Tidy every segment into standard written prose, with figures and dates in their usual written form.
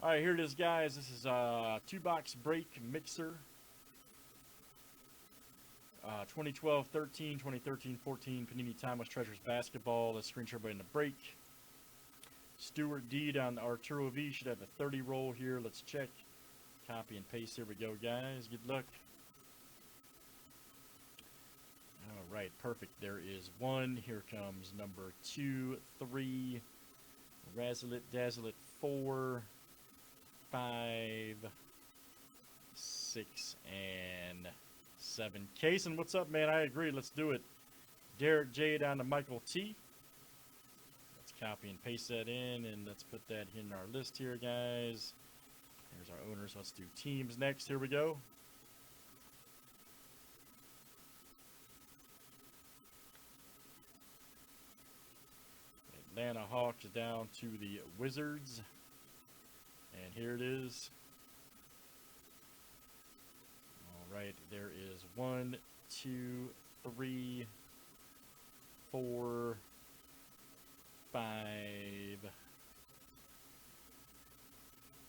All right, here it is, guys. This is a two-box break mixer. 2012-13, 2013-14 Panini Timeless Treasures basketball. Let's screen share in the break. Stuart D down to Arturo V should have a 30 roll here. Let's check. Copy and paste. Here we go, guys. Good luck. All right, perfect. There is one. Here comes number 2, 3, Razzle It, Dazzle It, 4, 5, 6, and 7. Kason, what's up, man? I agree. Let's do it. Derek J down to Michael T. Let's copy and paste that in, and let's put that in our list here, guys. There's our owners. Let's do teams next. Here we go. Atlanta Hawks down to the Wizards. And here it is. All right, there is 1, 2, 3, 4, 5,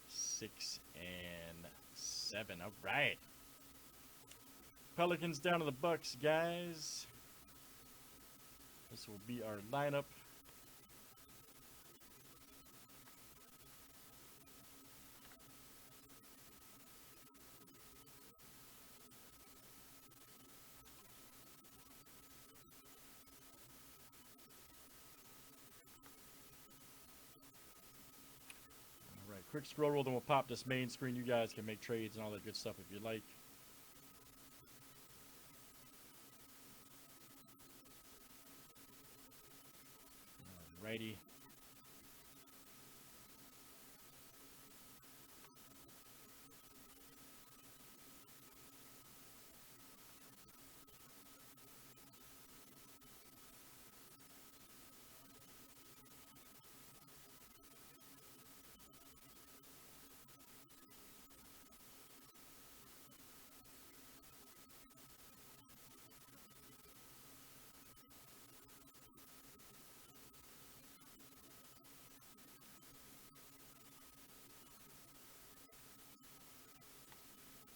6, and 7. All right. Pelicans down to the Bucks, guys. This will be our lineup. All right, quick scroll roll, then we'll pop this main screen. You guys can make trades and all that good stuff if you like. Alrighty.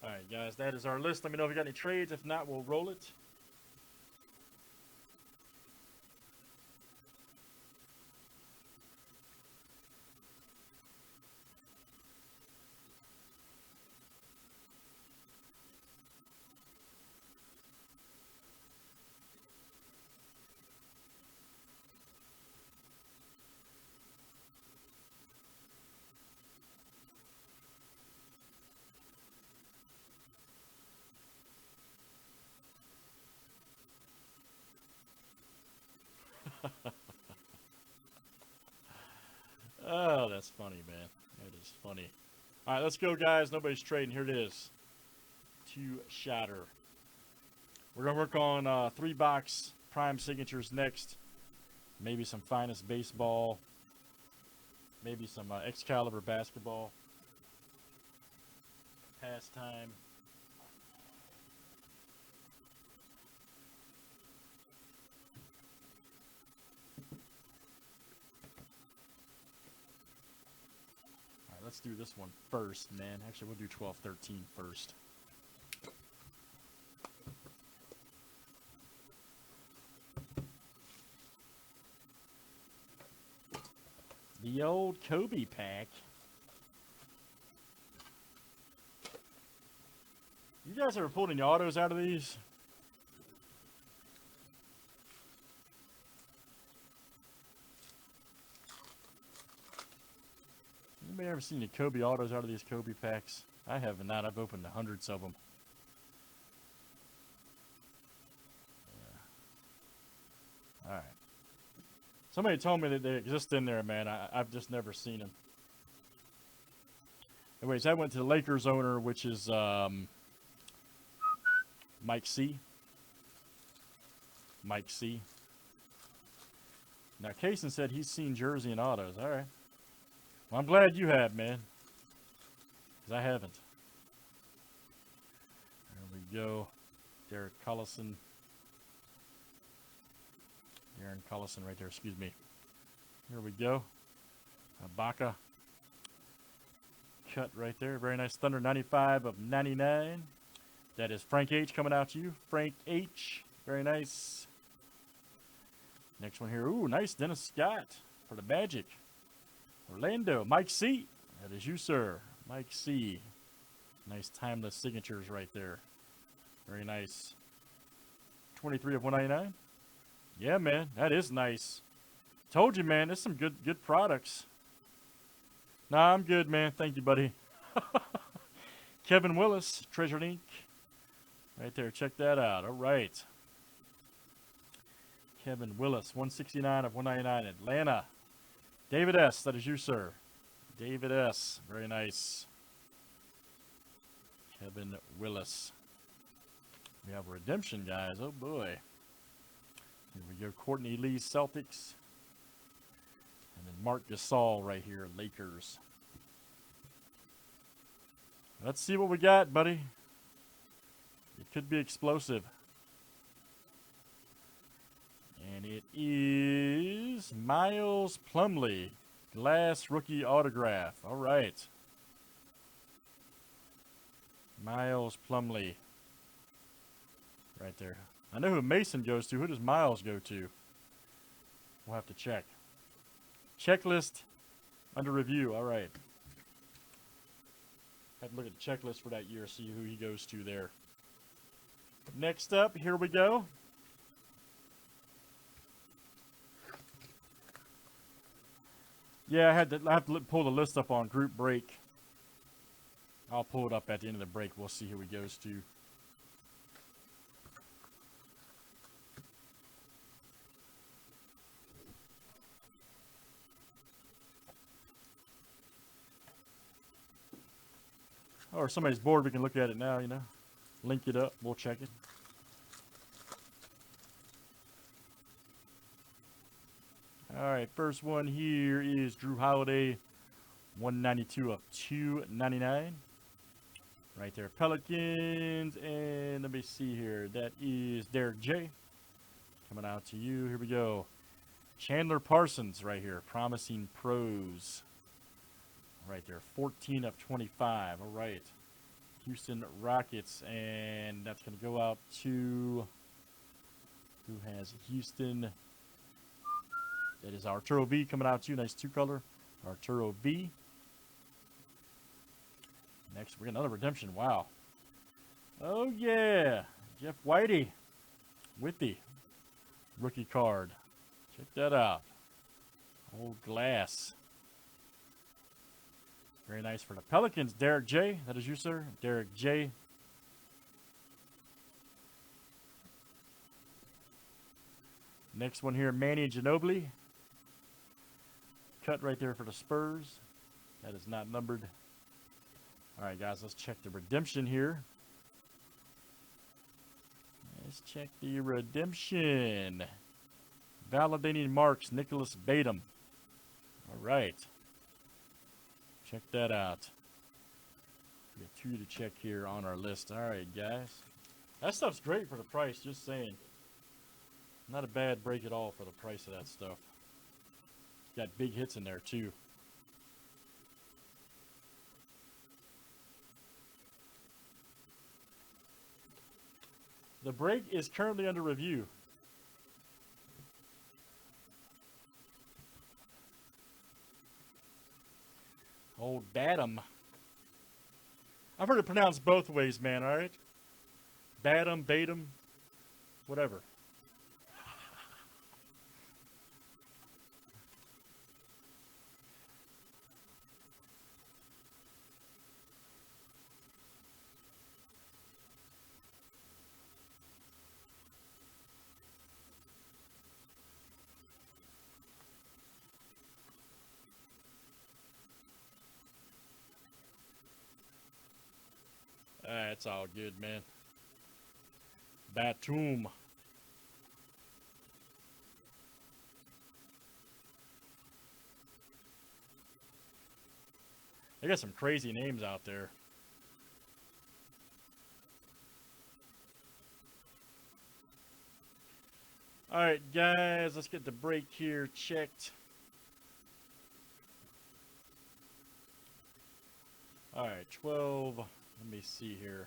All right, guys, that is our list. Let me know if you got any trades. If not, we'll roll it. Oh, that's funny, man. That is funny. All right, let's go, guys. Nobody's trading. Here it is. 2 shatter. We're going to work on 3-box prime signatures next. Maybe some finest baseball. Maybe some Excalibur basketball. Pastime. All right, let's do this one first, man. Actually, we'll do 12-13 first. The old Kobe pack. You guys ever pulled any autos out of these? Anybody ever seen any Kobe autos out of these Kobe packs? I have not. I've opened hundreds of them. Yeah. All right. Somebody told me that they exist in there, man. I've just never seen them. Anyways, I went to the Lakers owner, which is Mike C. Mike C. Now, Kaysen said he's seen Jersey and autos. All right. Well, I'm glad you have, man. Because I haven't. There we go. Derek Collison. Darren Collison right there, excuse me. Here we go. Ibaka. cut right there. Very nice Thunder 95 of 99. That is Frank H coming out to you. Frank H. Very nice. Next one here. Ooh, nice Dennis Scott for the Magic. Orlando. Mike C. That is you, sir. Mike C. Nice timeless signatures right there. Very nice. 23 of 199. Yeah, man. That is nice. Told you, man. There's some good products. Nah, I'm good, man. Thank you, buddy. Kevin Willis, Treasure Inc. Right there. Check that out. All right. Kevin Willis, 169 of 199. Atlanta. David S. That is you, sir. David S. Very nice. Kevin Willis. We have redemption, guys. Oh, boy. Here we go. Courtney Lee, Celtics. And then Mark Gasol right here, Lakers. Let's see what we got, buddy. It could be explosive. And it is Miles Plumlee. Glass rookie autograph. All right. Miles Plumlee. Right there. I know who Mason goes to. Who does Miles go to? We'll have to check. Checklist under review. All right. Have to look at the checklist for that year, see who he goes to there. Next up, here we go. Yeah, I have to pull the list up on group break. I'll pull it up at the end of the break. We'll see who he goes to. Or somebody's bored, we can look at it now, you know. Link it up, we'll check it. Alright, first one here is Drew Holiday, 192 of 299. Right there, Pelicans, and let me see here. That is Derek J. Coming out to you. Here we go. Chandler Parsons right here, Promising Pros. Right there, 14 of 25. All right. Houston Rockets, and that's going to go out to, who has Houston? That is Arturo V coming out to you. Nice two-color. Arturo V. Next, we got another redemption. Wow. Oh, yeah. Jeff Whitey with the rookie card. Check that out. Old glass. Very nice for the Pelicans. Derek J. That is you, sir. Derek J. Next one here, Manny Ginobili. Cut right there for the Spurs. That is not numbered. All right, guys, let's check the redemption here. Let's check the redemption. Validating marks, Nicholas Batum. All right. Check that out. We got two to check here on our list. All right, guys. That stuff's great for the price, just saying. Not a bad break at all for the price of that stuff. Got big hits in there, too. The break is currently under review. Old Batum. I've heard it pronounced both ways, man, all right? Batum, Batum, whatever. That's all good, man. Batum. They got some crazy names out there. All right, guys, let's get the break here checked. All right, 12. Let me see here.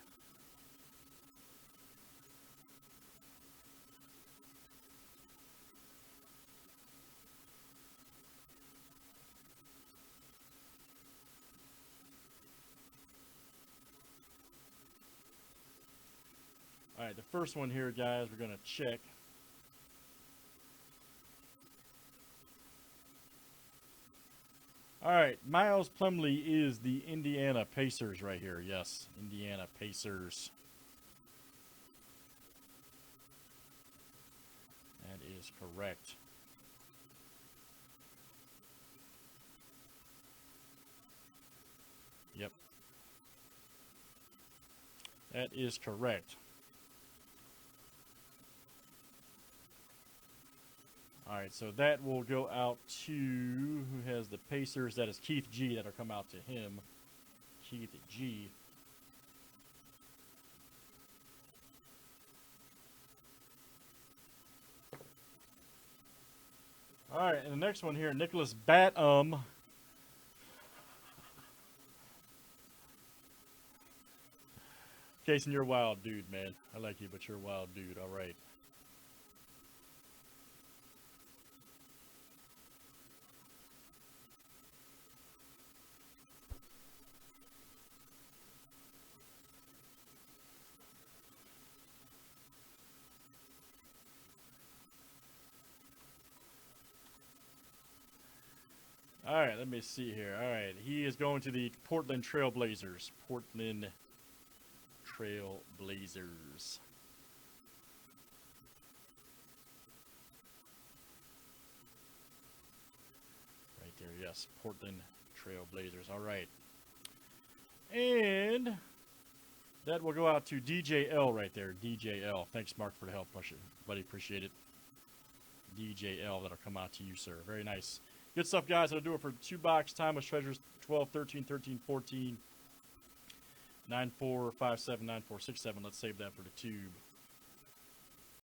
All right, the first one here, guys, we're going to check. All right, Miles Plumlee is the Indiana Pacers right here. Yes, Indiana Pacers. That is correct. Yep. That is correct. All right, so that will go out to who has the Pacers. That is Keith G. That'll come out to him. Keith G. All right, and the next one here, Nicholas Batum. Jason, you're a wild dude, man. I like you, but you're a wild dude. All right. All right, let me see here. All right, he is going to the Portland Trail Blazers. Portland Trail Blazers. Right there, yes. Portland Trail Blazers. All right. And that will go out to DJL right there. DJL. Thanks, Mark, for the help, buddy. Appreciate it. DJL, that'll come out to you, sir. Very nice. Good stuff, guys. That'll do it for 2-box Timeless Treasures 12, 13, 13, 14, 9457, 9467. Let's save that for the tube.